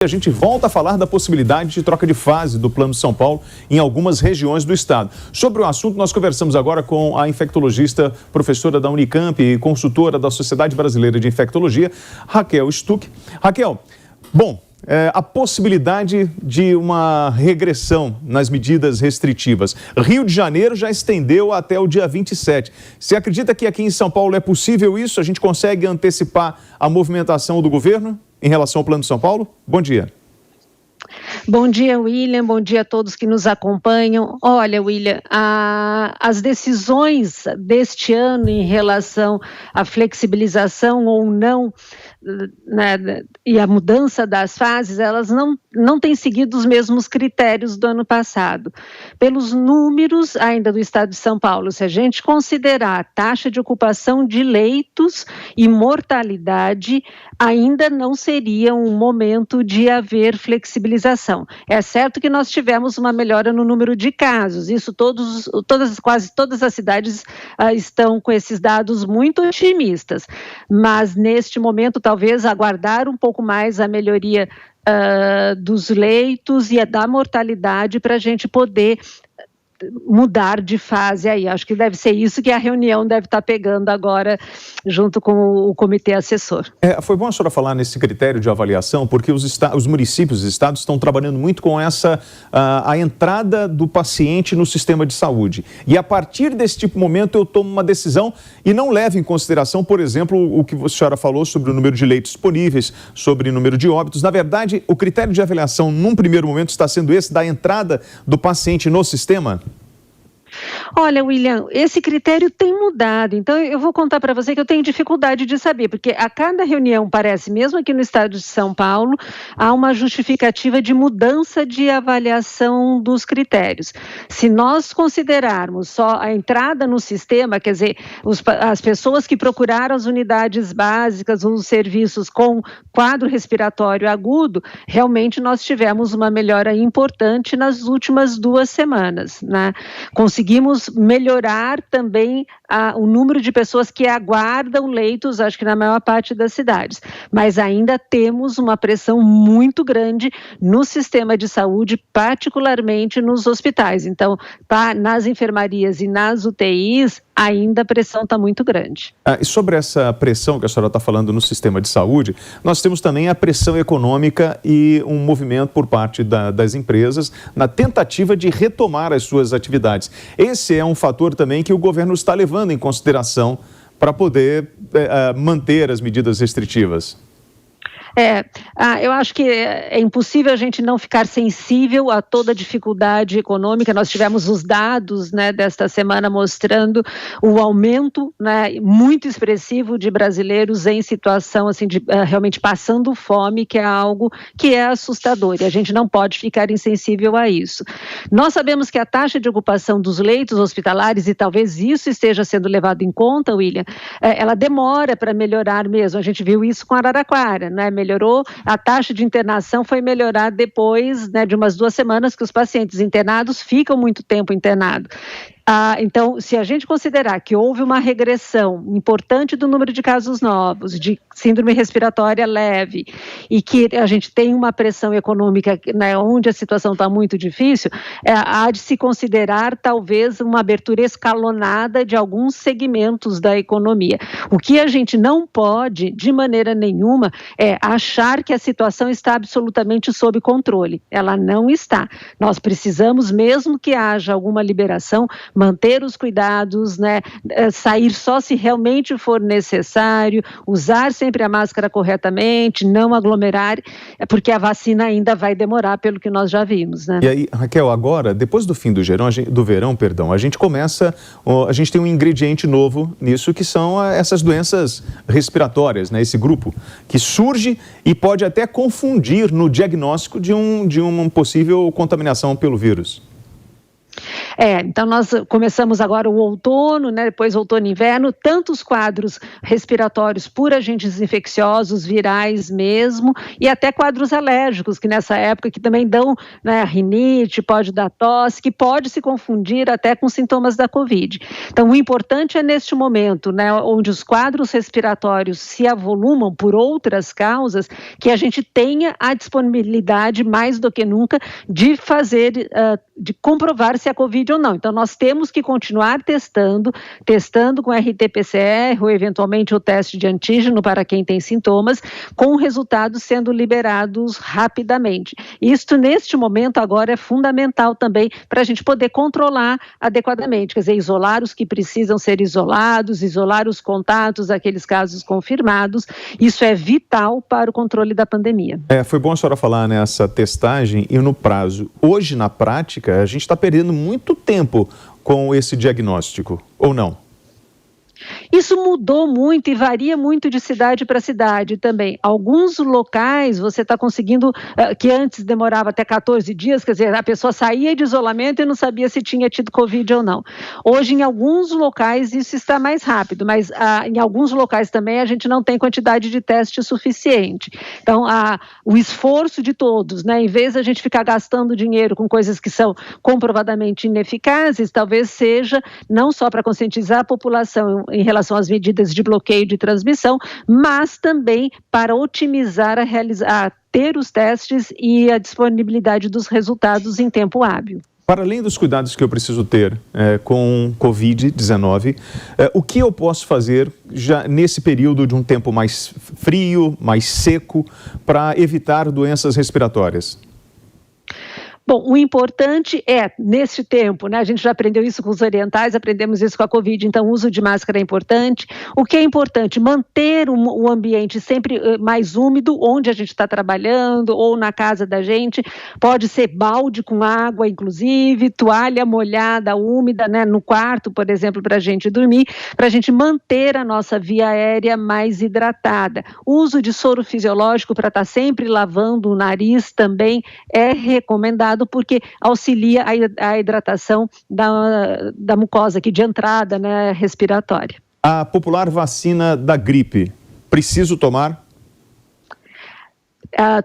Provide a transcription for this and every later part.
A gente volta a falar da possibilidade de troca de fase do Plano São Paulo em algumas regiões do estado. Sobre o assunto, nós conversamos agora com a infectologista, professora da Unicamp e consultora da Sociedade Brasileira de Infectologia, Raquel Stuck. Raquel, a possibilidade de uma regressão nas medidas restritivas. Rio de Janeiro já estendeu até o dia 27. Você acredita que aqui em São Paulo é possível isso? A gente consegue antecipar a movimentação do governo em relação ao Plano de São Paulo? Bom dia. Bom dia, William. Bom dia a todos que nos acompanham. Olha, William, as decisões deste ano em relação à flexibilização ou não, né, e a mudança das fases, elas não têm seguido os mesmos critérios do ano passado. Pelos números ainda do estado de São Paulo, se a gente considerar a taxa de ocupação de leitos e mortalidade, ainda não seria um momento de haver flexibilização. É certo que nós tivemos uma melhora no número de casos, isso quase todas as cidades estão com esses dados muito otimistas, mas neste momento talvez aguardar um pouco mais a melhoria dos leitos e da mortalidade para a gente poder mudar de fase aí. Acho que deve ser isso que a reunião deve estar pegando agora junto com o comitê assessor. Foi bom a senhora falar nesse critério de avaliação, porque os municípios, os estados estão trabalhando muito com a entrada do paciente no sistema de saúde. E a partir desse tipo de momento eu tomo uma decisão e não levo em consideração, por exemplo, o que a senhora falou sobre o número de leitos disponíveis, sobre o número de óbitos. Na verdade, o critério de avaliação num primeiro momento está sendo esse da entrada do paciente no sistema? Olha, William, esse critério tem mudado, então eu vou contar para você que eu tenho dificuldade de saber, porque a cada reunião parece, mesmo aqui no estado de São Paulo, há uma justificativa de mudança de avaliação dos critérios. Se nós considerarmos só a entrada no sistema, quer dizer, as pessoas que procuraram as unidades básicas, os serviços com quadro respiratório agudo, realmente nós tivemos uma melhora importante nas últimas 2 semanas, né? Conseguimos melhorar também o número de pessoas que aguardam leitos, acho que na maior parte das cidades, mas ainda temos uma pressão muito grande no sistema de saúde, particularmente nos hospitais. Então, nas enfermarias e nas UTIs, ainda a pressão está muito grande. E sobre essa pressão que a senhora está falando no sistema de saúde, nós temos também a pressão econômica e um movimento por parte das empresas na tentativa de retomar as suas atividades. Esse é um fator também que o governo está levando em consideração para poder manter as medidas restritivas. Eu acho que é impossível a gente não ficar sensível a toda a dificuldade econômica. Nós tivemos os dados, né, desta semana mostrando o aumento, né, muito expressivo de brasileiros em situação assim, de realmente passando fome, que é algo que é assustador e a gente não pode ficar insensível a isso. Nós sabemos que a taxa de ocupação dos leitos hospitalares, e talvez isso esteja sendo levado em conta, William, ela demora para melhorar mesmo. A gente viu isso com Araraquara, né? Melhorou, a taxa de internação foi melhorar depois, né, de umas 2 semanas que os pacientes internados ficam muito tempo internados. Então, se a gente considerar que houve uma regressão importante do número de casos novos, de síndrome respiratória leve, e que a gente tem uma pressão econômica, né, onde a situação está muito difícil, há de se considerar talvez uma abertura escalonada de alguns segmentos da economia. O que a gente não pode, de maneira nenhuma, é achar que a situação está absolutamente sob controle. Ela não está. Nós precisamos, mesmo que haja alguma liberação, manter os cuidados, né, sair só se realmente for necessário, usar sempre a máscara corretamente, não aglomerar, porque a vacina ainda vai demorar, pelo que nós já vimos, né? E aí, Raquel, agora, depois do fim do verão, a gente tem um ingrediente novo nisso, que são essas doenças respiratórias, né, esse grupo que surge e pode até confundir no diagnóstico de uma possível contaminação pelo vírus. Então nós começamos agora o outono, né, depois outono e inverno, tanto os quadros respiratórios por agentes infecciosos, virais mesmo, e até quadros alérgicos, que nessa época que também dão, né, rinite, pode dar tosse, que pode se confundir até com sintomas da Covid. Então o importante é neste momento, né, onde os quadros respiratórios se avolumam por outras causas, que a gente tenha a disponibilidade mais do que nunca de fazer, de comprovar se é Covid ou não. Então, nós temos que continuar testando com RT-PCR ou eventualmente o teste de antígeno para quem tem sintomas, com resultados sendo liberados rapidamente. Isto, neste momento, agora é fundamental também para a gente poder controlar adequadamente, quer dizer, isolar os que precisam ser isolados, isolar os contatos daqueles casos confirmados. Isso é vital para o controle da pandemia. Foi bom a senhora falar nessa testagem e no prazo. Hoje, na prática, a gente está perdendo muito tempo com esse diagnóstico, ou não? Isso mudou muito e varia muito de cidade para cidade também. Alguns locais você está conseguindo, que antes demorava até 14 dias, quer dizer, a pessoa saía de isolamento e não sabia se tinha tido Covid ou não. Hoje, em alguns locais, isso está mais rápido, mas em alguns locais também a gente não tem quantidade de teste suficiente. Então, o esforço de todos, né, em vez de a gente ficar gastando dinheiro com coisas que são comprovadamente ineficazes, talvez seja não só para conscientizar a população em relação às medidas de bloqueio de transmissão, mas também para otimizar ter os testes e a disponibilidade dos resultados em tempo hábil. Para além dos cuidados que eu preciso ter com Covid-19, o que eu posso fazer já nesse período de um tempo mais frio, mais seco, para evitar doenças respiratórias? Bom, o importante é, nesse tempo, né, a gente já aprendeu isso com os orientais, aprendemos isso com a Covid, então o uso de máscara é importante. O que é importante? Manter o ambiente sempre mais úmido, onde a gente está trabalhando, ou na casa da gente. Pode ser balde com água, inclusive, toalha molhada, úmida, né, no quarto, por exemplo, para a gente dormir, para a gente manter a nossa via aérea mais hidratada. O uso de soro fisiológico para estar sempre lavando o nariz também é recomendado, porque auxilia a hidratação da mucosa aqui de entrada, né, respiratória. A popular vacina da gripe, preciso tomar?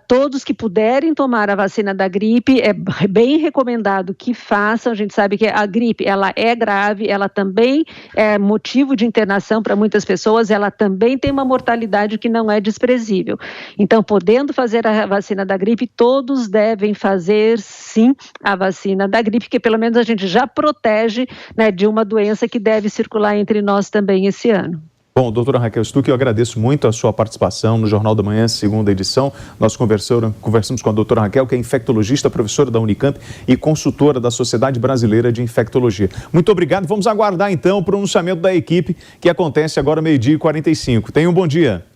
Todos que puderem tomar a vacina da gripe, é bem recomendado que façam. A gente sabe que a gripe, ela é grave, ela também é motivo de internação para muitas pessoas, ela também tem uma mortalidade que não é desprezível. Então, podendo fazer a vacina da gripe, todos devem fazer, sim, a vacina da gripe, que pelo menos a gente já protege, né, de uma doença que deve circular entre nós também esse ano. Bom, doutora Raquel Stuck, eu agradeço muito a sua participação no Jornal da Manhã, segunda edição. Nós conversamos com a doutora Raquel, que é infectologista, professora da Unicamp e consultora da Sociedade Brasileira de Infectologia. Muito obrigado. Vamos aguardar, então, o pronunciamento da equipe, que acontece agora 12h45. Tenham um bom dia.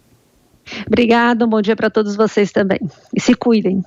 Obrigada, um bom dia para todos vocês também. E se cuidem.